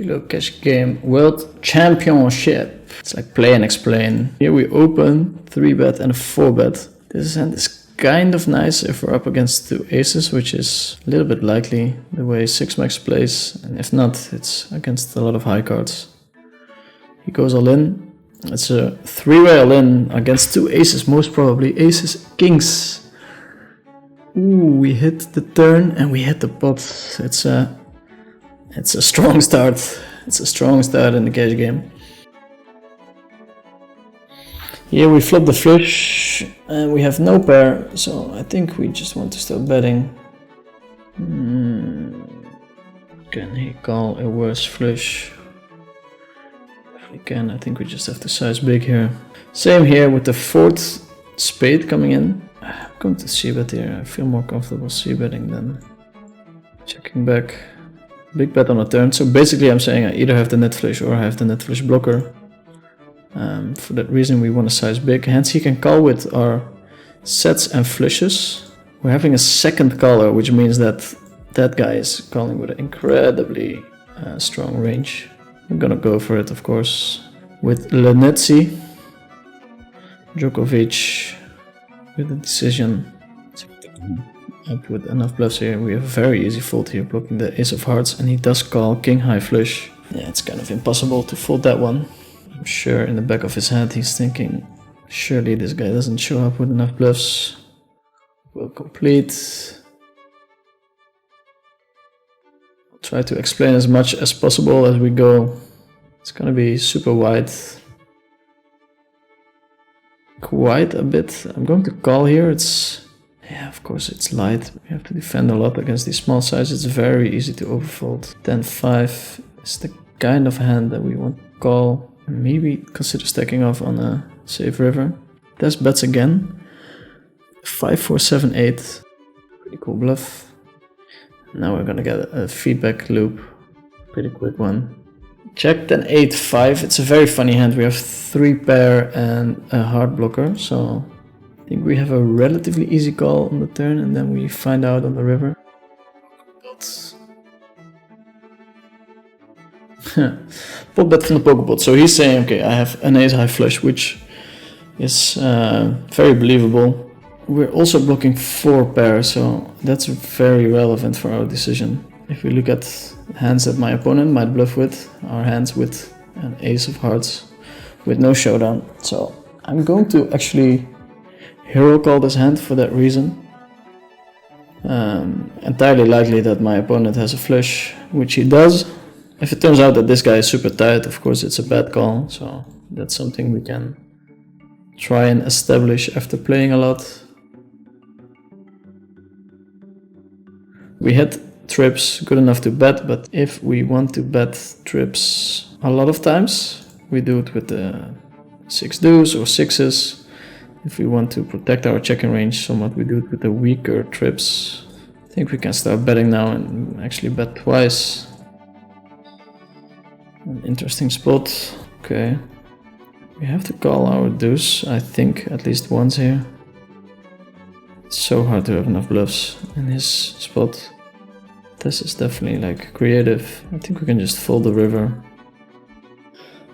Below cash game, World Championship. It's like play and explain. Here we open 3-bet and a 4-bet. This hand is kind of nice if we're up against 2 aces, which is a little bit likely the way 6-max plays. And if not, it's against a lot of high cards. He goes all in. It's a 3-way all in against 2 aces, most probably. Aces, kings. Ooh, we hit the turn and we hit the pot. It's a strong start. It's a strong start in the cash game. Here we flop the flush and we have no pair, so I think we just want to start betting. Can he call a worse flush? If he can, I think we just have to size big here. Same here with the 4th spade coming in. I'm going to c-bet here. I feel more comfortable c-betting than checking back. Big bet on a turn, so basically I'm saying I either have the net flush or I have the net flush blocker. For that reason we want to size big. Hands he can call with our sets and flushes. We're having a second caller, which means that that guy is calling with an incredibly strong range. I'm gonna go for it, of course, with Lenetzi. Djokovic with a decision. Up with enough bluffs here. We have a very easy fold here, blocking the ace of hearts, and he does call king high flush. Yeah, it's kind of impossible to fold that one. I'm sure in the back of his head he's thinking, surely this guy doesn't show up with enough bluffs. We'll complete. I'll try to explain as much as possible as we go. It's gonna be super wide. Quite a bit. I'm going to call here. Yeah, of course it's light. We have to defend a lot against these small sizes. It's very easy to overfold. 10-5 is the kind of hand that we want to call. Maybe consider stacking off on a safe river. There's bets again. 5-4-7-8. Pretty cool bluff. Now we're gonna get a feedback loop. Pretty quick one. Check then 8-5. It's a very funny hand. We have 3 pair and a hard blocker, so I think we have a relatively easy call on the turn, and then we find out on the river. Pot bet from the poker pot. So he's saying, okay, I have an ace high flush, which is very believable. We're also blocking 4 pairs, so that's very relevant for our decision. If we look at hands that my opponent might bluff with, our hands with an ace of hearts with no showdown. So I'm going to actually hero call this hand for that reason. Entirely likely that my opponent has a flush, which he does. If it turns out that this guy is super tight, of course it's a bad call, so that's something we can try and establish after playing a lot. We hit trips good enough to bet, but if we want to bet trips a lot of times, we do it with the 6 deuce or 6s. If we want to protect our checking range somewhat, we do it with the weaker trips. I think we can start betting now and actually bet twice. An interesting spot. Okay. We have to call our deuce, I think, at least once here. It's so hard to have enough bluffs in his spot. This is definitely like creative. I think we can just fold the river.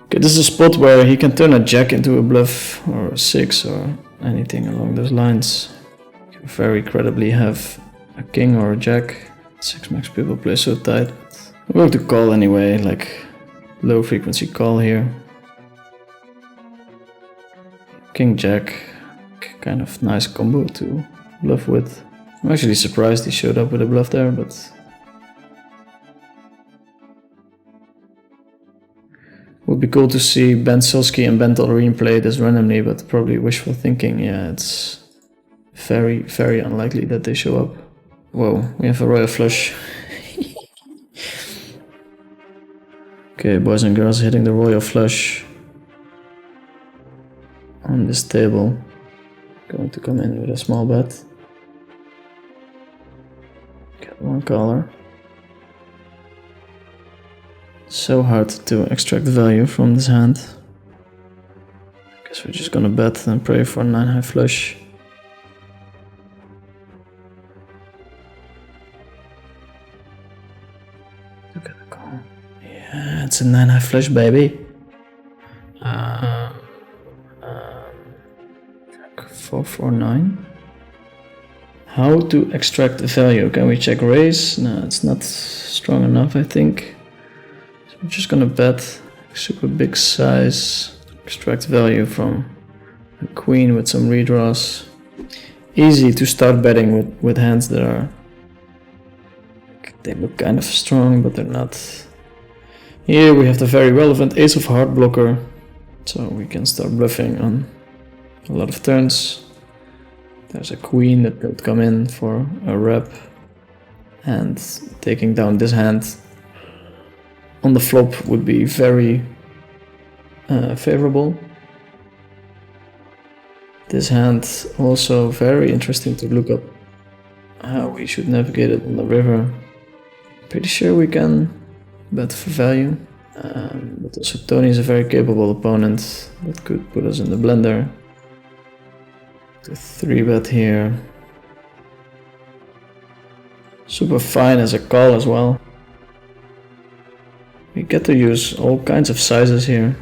Okay, this is a spot where he can turn a jack into a bluff or a 6 or anything along those lines. You can very credibly have a king or a jack. 6-max people play so tight. I'm going to call anyway, like low frequency call here. King jack, kind of nice combo to bluff with. I'm actually surprised he showed up with a bluff there, but would be cool to see Ben Solsky and Ben Tollerine play this randomly, but probably wishful thinking. Yeah, it's very, very unlikely that they show up. Whoa, we have a royal flush. Okay, boys and girls, hitting the royal flush on this table. Going to come in with a small bet. Get one caller. So hard to extract value from this hand. Guess we're just gonna bet and pray for a 9 high flush. Look at the call. Yeah, It's a 9-high flush, baby. 4-4-9. How to extract the value? Can we check raise? No, it's not strong enough, I think. So I'm just gonna bet super big size, extract value from a queen with some redraws. Easy to start betting with hands that are... They look kind of strong, but they're not. Here we have the very relevant ace of heart blocker, so we can start bluffing on a lot of turns. There's a queen that could come in for a rep, and taking down this hand on the flop would be very favorable. This hand also very interesting to look up how we should navigate it on the river. Pretty sure we can bet for value, but also Tony is a very capable opponent that could put us in the blender. The 3-bet here. Super fine as a call as well. We get to use all kinds of sizes here.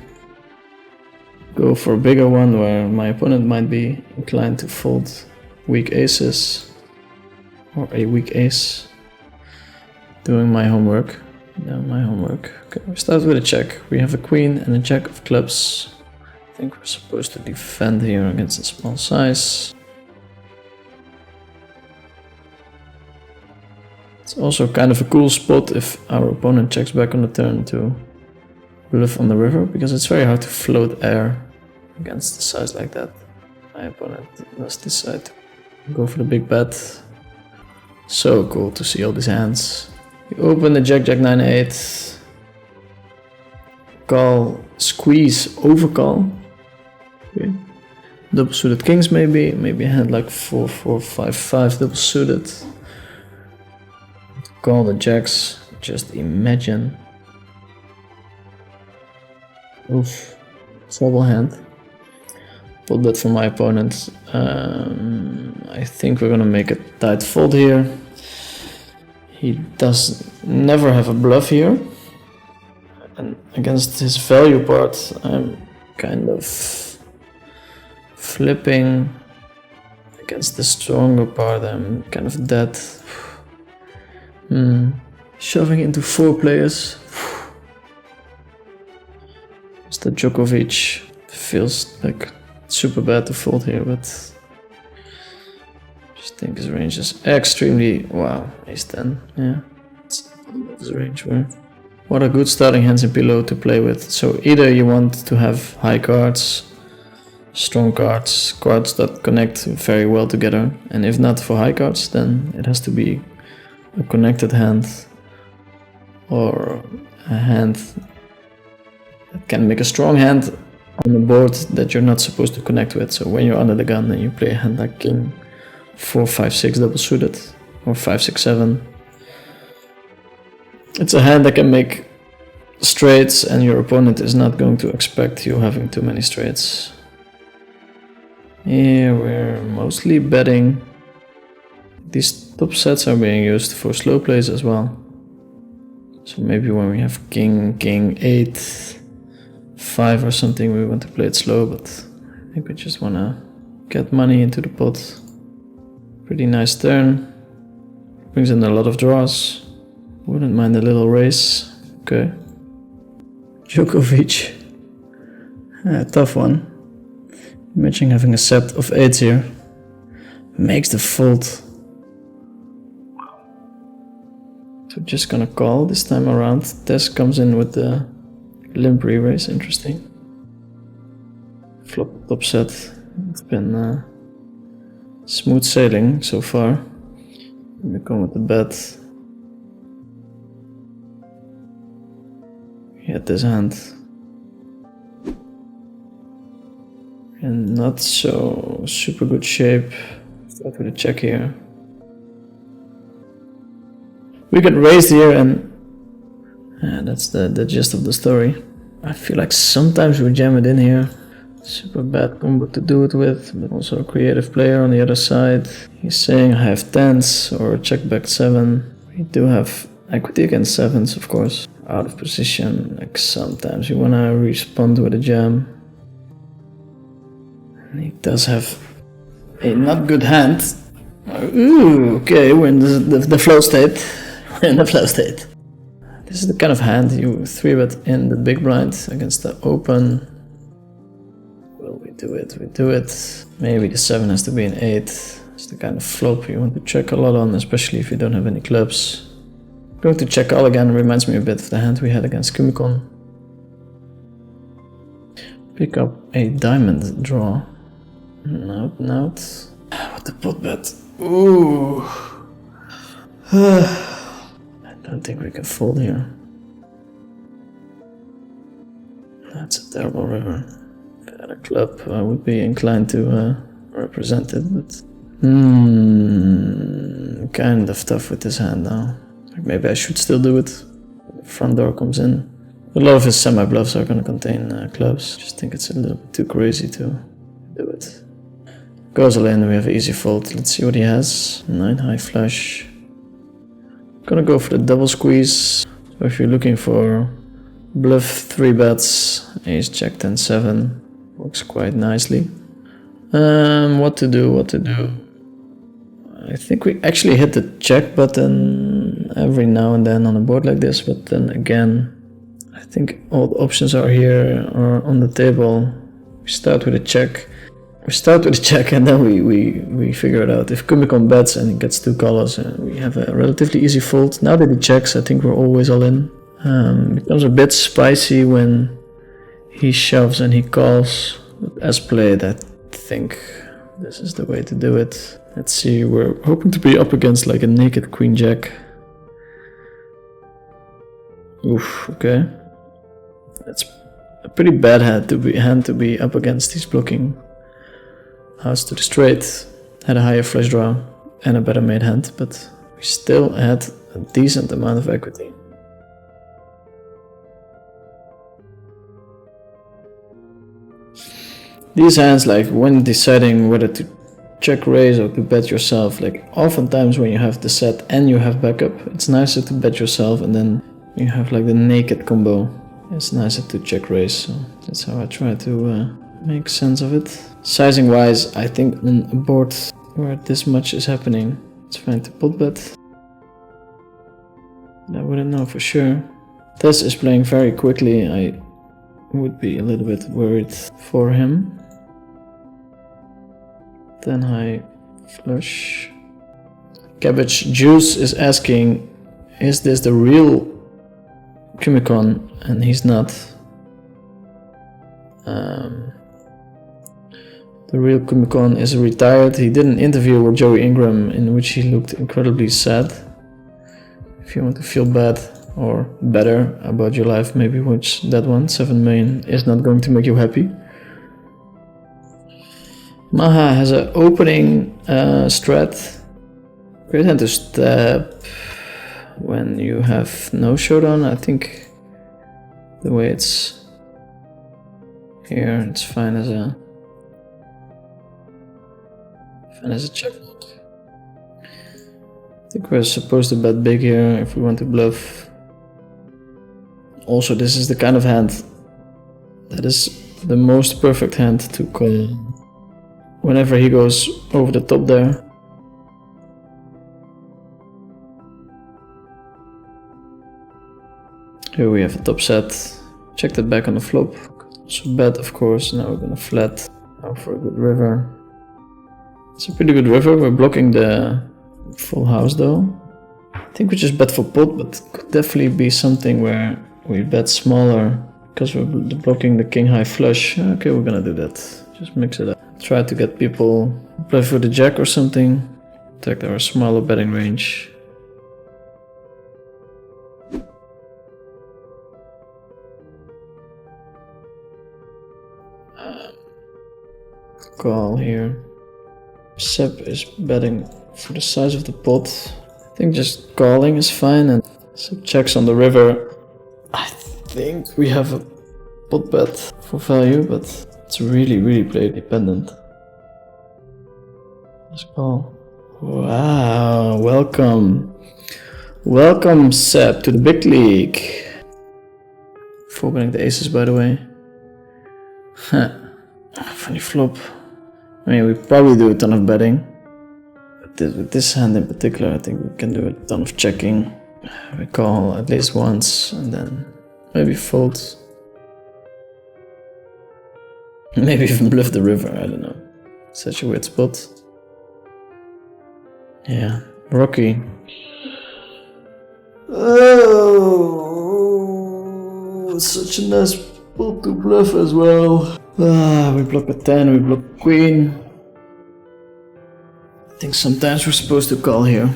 Go for a bigger one where my opponent might be inclined to fold weak aces or a weak ace. Doing my homework. No, my homework. Okay, we start with a check. We have a queen and a jack of clubs. I think we're supposed to defend here against a small size. It's also kind of a cool spot if our opponent checks back on the turn to bluff on the river, because it's very hard to float air against a size like that. My opponent must decide to go for the big bet. So cool to see all these hands. We open the jack, jack, 9, 8. Call, squeeze, overcall. Okay. Double suited kings maybe a hand like 4, 4, 5, 5 double suited. Call the jacks, just imagine. Oof, trouble hand. Pull that for my opponent. I think we're gonna make a tight fold here. He does never have a bluff here. And against his value part, I'm kind of flipping. Against the stronger part, I'm kind of dead. Shoving into 4 players. Mr. Djokovic feels like super bad to fold here, but I just think his range is extremely... Wow, ace 10, yeah. It's his range. What a good starting hands in pillow to play with. So either you want to have high cards, strong cards, cards that connect very well together, and if not for high cards, then it has to be a connected hand or a hand that can make a strong hand on the board that you're not supposed to connect with. So when you're under the gun and you play a hand like king 4, 5, 6 double suited or 5, 6, 7, it's a hand that can make straights and your opponent is not going to expect you having too many straights. Here we're mostly betting. These top sets are being used for slow plays as well. So maybe when we have king, king, 8, 5 or something, we want to play it slow, but I think we just want to get money into the pot. Pretty nice turn. Brings in a lot of draws. Wouldn't mind a little raise. Okay. Djokovic. Tough one. Imagine having a set of 8s here. Makes the fold. So just gonna call this time around. Tess comes in with the limp re-raise, interesting. Flop top set. It's been smooth sailing so far. We come with the bet. We had this hand. In not so super good shape. Start with a check here. We can raise here and that's the gist of the story. I feel like sometimes we jam it in here. Super bad combo to do it with, but also a creative player on the other side. He's saying I have 10s or check back 7. We do have equity against 7s, of course. out of position. Like sometimes you wanna respond with a jam. And he does have a not good hand. Ooh, okay, we're in the flow state. We're in the flow state. This is the kind of hand you 3-bet in the big blind against the open. Will we do it? We do it. Maybe the 7 has to be an 8. It's the kind of flop you want to check a lot on, especially if you don't have any clubs. Going to check all again reminds me a bit of the hand we had against Kumikon. Pick up a diamond draw. Note. What the pot bet? Ooh. I don't think we can fold here. That's a terrible river. If I had a club, I would be inclined to represent it, but kind of tough with this hand now. Like maybe I should still do it. The front door comes in. A lot of his semi-bluffs are going to contain clubs. Just think it's a little bit too crazy to do it. Goes all in, we have an easy fold. Let's see what he has. 9 high flush. Gonna go for the double squeeze. So if you're looking for bluff 3 bets, ace jack 10 7 works quite nicely. What to do? I think we actually hit the check button every now and then on a board like this, but then again, I think all the options are here or on the table. We start with a check. And then we figure it out. If Kumikon bets and he gets 2 colors, we have a relatively easy fold. Now that he checks, I think we're always all in. Becomes a bit spicy when he shoves and he calls. But as played, I think this is the way to do it. Let's see, we're hoping to be up against like a naked queen jack. Oof, okay. That's a pretty bad hand to be up against. He's blocking house to the straight, had a higher flush draw and a better made hand, but we still had a decent amount of equity. These hands, like when deciding whether to check raise or to bet yourself, like oftentimes when you have the set and you have backup, it's nicer to bet yourself, and then you have like the naked combo. It's nicer to check raise, so that's how I try to make sense of it. Sizing wise, I think on a board where this much is happening, it's fine to pot bet. I wouldn't know for sure. Tess is playing very quickly. I would be a little bit worried for him. 10 high flush. Cabbage Juice is asking, is this the real Kumikon? And he's not. The real Kumikon is retired. He did an interview with Joey Ingram in which he looked incredibly sad. If you want to feel bad or better about your life, maybe watch that one. 7 million is not going to make you happy. Maha has an opening strat. Great hand to step when you have no showdown. I think the way it's here, it's fine as a check. I think we're supposed to bet big here if we want to bluff. Also, this is the kind of hand that is the most perfect hand to call whenever he goes over the top there. Here we have a top set. Check that back on the flop. So bet, of course. Now we're gonna flat. Now for a good river. It's a pretty good river. We're blocking the full house though. I think we just bet for pot, but it could definitely be something where we bet smaller because we're blocking the king high flush. Okay, we're gonna do that. Just mix it up. Try to get people play for the jack or something. Protect our smaller betting range. Call here. Sep is betting for the size of the pot. I think just calling is fine, and Sep checks on the river. I think we have a pot bet for value, but it's really player dependent. Let's call. Wow, welcome. Welcome Sep to the big league. 4-betting the aces, by the way. Funny flop. I mean, we probably do a ton of betting. But with this hand in particular, I think we can do a ton of checking. We call at least once, and then maybe fold. Maybe even bluff the river, I don't know. Such a weird spot. Yeah, rocky. Oh, such a nice spot to bluff as well. We block a 10, we block queen. I think sometimes we're supposed to call here.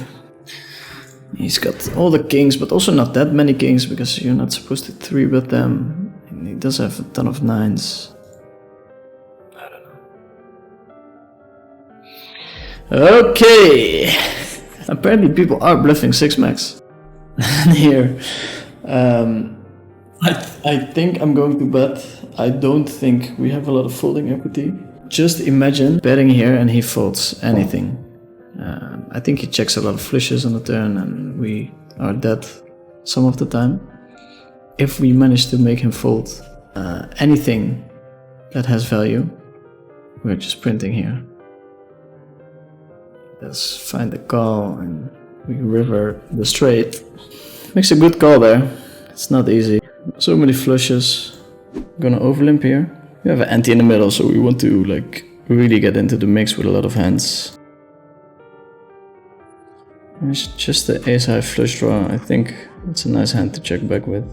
He's got all the kings, but also not that many kings, because you're not supposed to 3-bet them. And he does have a ton of 9s. I don't know. Okay! Apparently people are bluffing 6-max here. I think I'm going to bet. I don't think we have a lot of folding equity. Just imagine betting here and he folds anything. I think he checks a lot of flushes on the turn and we are dead some of the time. If we manage to make him fold anything that has value, we're just printing here. Let's find the call and we river the straight. Makes a good call there. It's not easy. So many flushes. Gonna overlimp here. We have an ante in the middle, so we want to like really get into the mix with a lot of hands. It's just the ace high flush draw. I think it's a nice hand to check back with.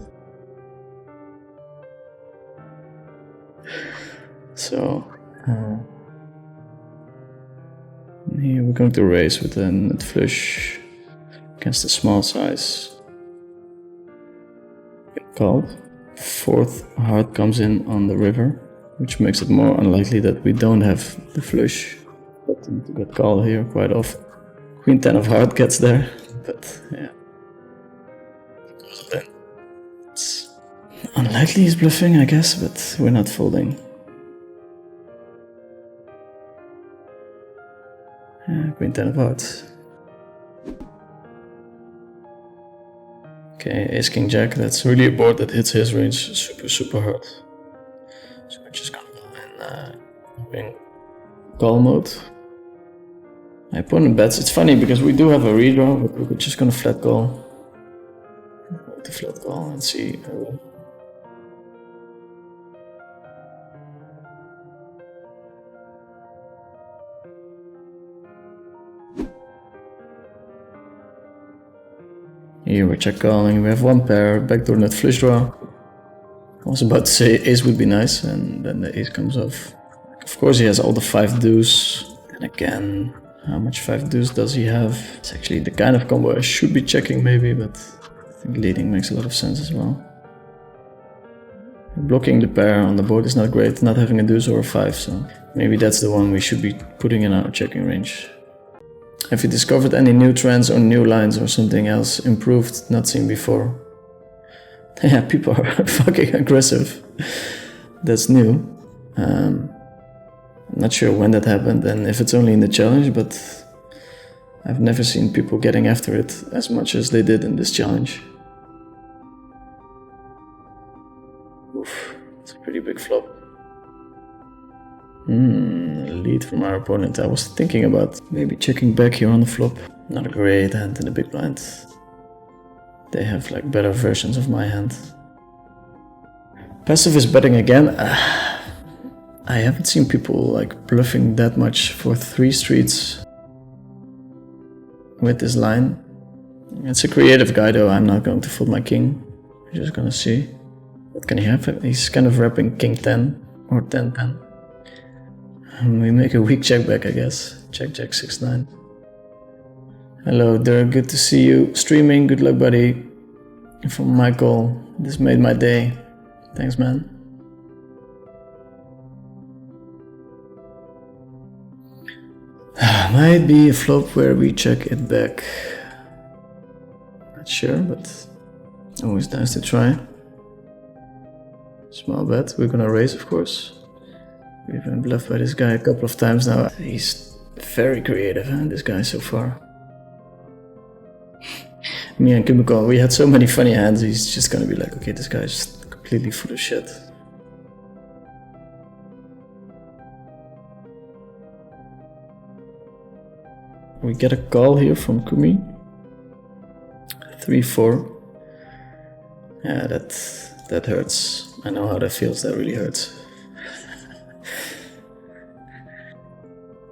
So here we're going to raise with a nut flush against the small size. Get called. Fourth heart comes in on the river, which makes it more unlikely that we don't have the flush. But to get called here quite often. Queen 10 of heart gets there, but yeah. It's unlikely he's bluffing, I guess, but we're not folding. Yeah, Queen 10 of hearts. Okay, ace king jack, that's really a board that hits his range super hard. So we're just gonna go in call mode. My opponent bets. It's funny because we do have a redraw, but we're just gonna flat call. To flat call and see. Here we're check calling. We have one pair, backdoor nut flush draw. I was about to say ace would be nice, and then the ace comes off. Of course, he has all the 5 deuce. And again, how much 5 deuce does he have? It's actually the kind of combo I should be checking maybe, but I think leading makes a lot of sense as well. Blocking the pair on the board is not great, not having a deuce or a 5, so maybe that's the one we should be putting in our checking range. Have you discovered any new trends or new lines or something else improved, not seen before? Yeah, people are fucking aggressive. That's new. I'm not sure when that happened and if it's only in the challenge, but I've never seen people getting after it as much as they did in this challenge. Oof, it's a pretty big flop. Lead from our opponent. I was thinking about maybe checking back here on the flop. Not a great hand in the big blind. They have like better versions of my hand. Passive is betting again. I haven't seen people like bluffing that much for 3 streets with this line. It's a creative guy though. I'm not going to fold my king. We're just gonna see. What can he have? He's kind of wrapping king 10 or 10-10. We make a weak check back, I guess. Check 6-9. Hello Dirk, good to see you streaming. Good luck, buddy. From Michael. This made my day. Thanks, man. Might be a flop where we check it back. Not sure, but always nice to try. Small bet. We're gonna raise, of course. We've been bluffed by this guy a couple of times now. He's very creative, huh, this guy so far. Me and Kumiko, we had so many funny hands, he's just gonna be like, okay, this guy's just completely full of shit. We get a call here from Kumi. 3-4. Yeah, that hurts. I know how that feels. That really hurts.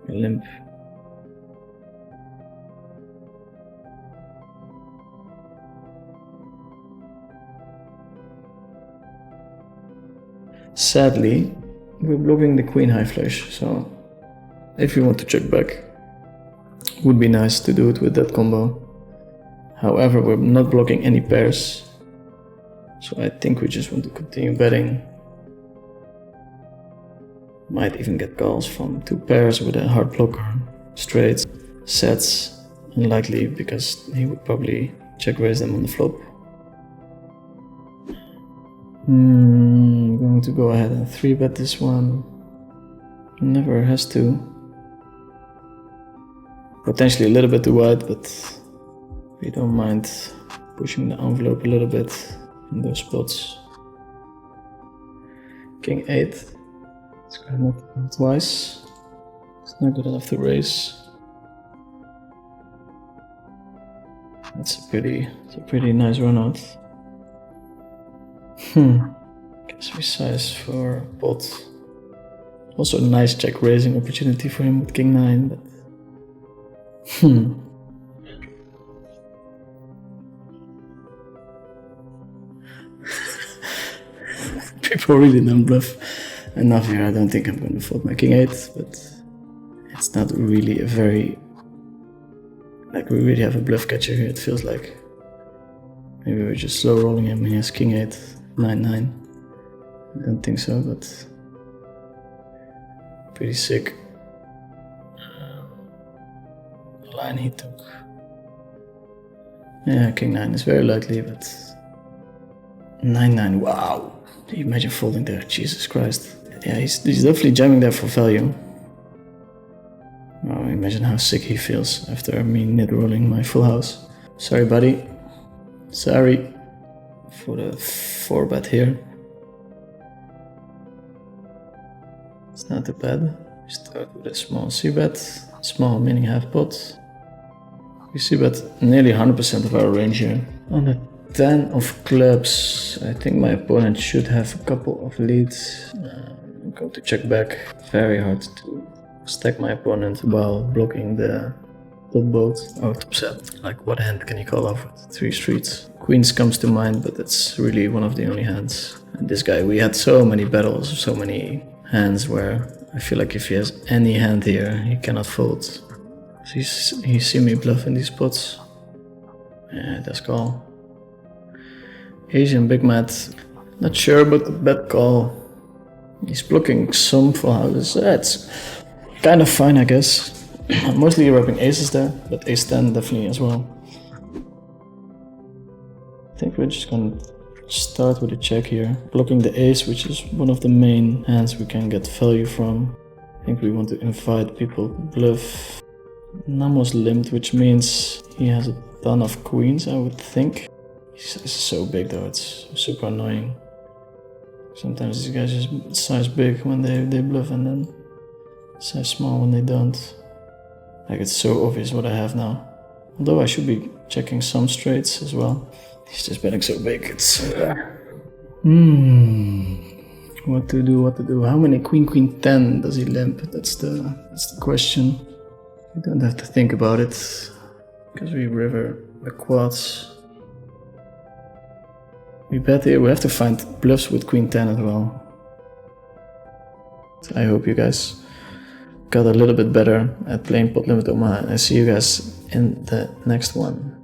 Limp. Sadly, we're blocking the queen high flush, so if you want to check back, would be nice to do it with that combo. However, we're not blocking any pairs, so I think we just want to continue betting. Might even get calls from 2 pairs with a hard blocker, straights, sets, unlikely because he would probably check raise them on the flop. I'm going to go ahead and 3-bet this one. Never has to. Potentially a little bit too wide, but we don't mind pushing the envelope a little bit in those spots. King 8. It's going up twice. It's not good enough to raise. It's a pretty nice run out. Guess we size for pot. Also a nice check raising opportunity for him with King 9, but people really don't bluff enough here. I don't think I'm going to fold my King 8, but it's not really a very... Like, we really have a bluff catcher here, it feels like. Maybe we're just slow rolling him. He has King 8, 9-9. I don't think so, but pretty sick line he took. Yeah, King 9 is very likely, but 9-9, wow. Can you imagine folding there? Jesus Christ. Yeah, he's definitely jamming there for value. Oh, imagine how sick he feels after me Nitrolling my full house. Sorry, buddy. Sorry for the 4-bet here. It's not too bad. We start with a small c-bet. Small meaning half pot. We c-bet nearly 100% of our range here. On the 10 of clubs, I think my opponent should have a couple of leads. I'm going to check back. Very hard to stack my opponent while blocking the top boat or top set. Like, what hand can you call off with 3 streets? Queens comes to mind, but that's really one of the only hands. And this guy, we had so many battles, so many hands where I feel like if he has any hand here, he cannot fold. So he's seen me bluff in these spots. Yeah, that's call. Asian big mat, not sure about the bet call. He's blocking some full houses. It's kind of fine, I guess. Mostly rubbing aces there, but ace 10 definitely as well. I think we're just gonna start with a check here. Blocking the ace, which is one of the main hands we can get value from. I think we want to invite people bluff. Namo's limped, which means he has a ton of queens, I would think. He's so big though, it's super annoying. Sometimes these guys just size big when they bluff and then size small when they don't. Like, it's so obvious what I have now. Although I should be checking some straights as well. He's just betting so big, it's... What to do? How many queen 10 does he limp? That's the question. We don't have to think about it, because we river the quads. We bet here, we have to find bluffs with queen 10 as well. So I hope you guys got a little bit better at playing pot limit Omaha, and I see you guys in the next one.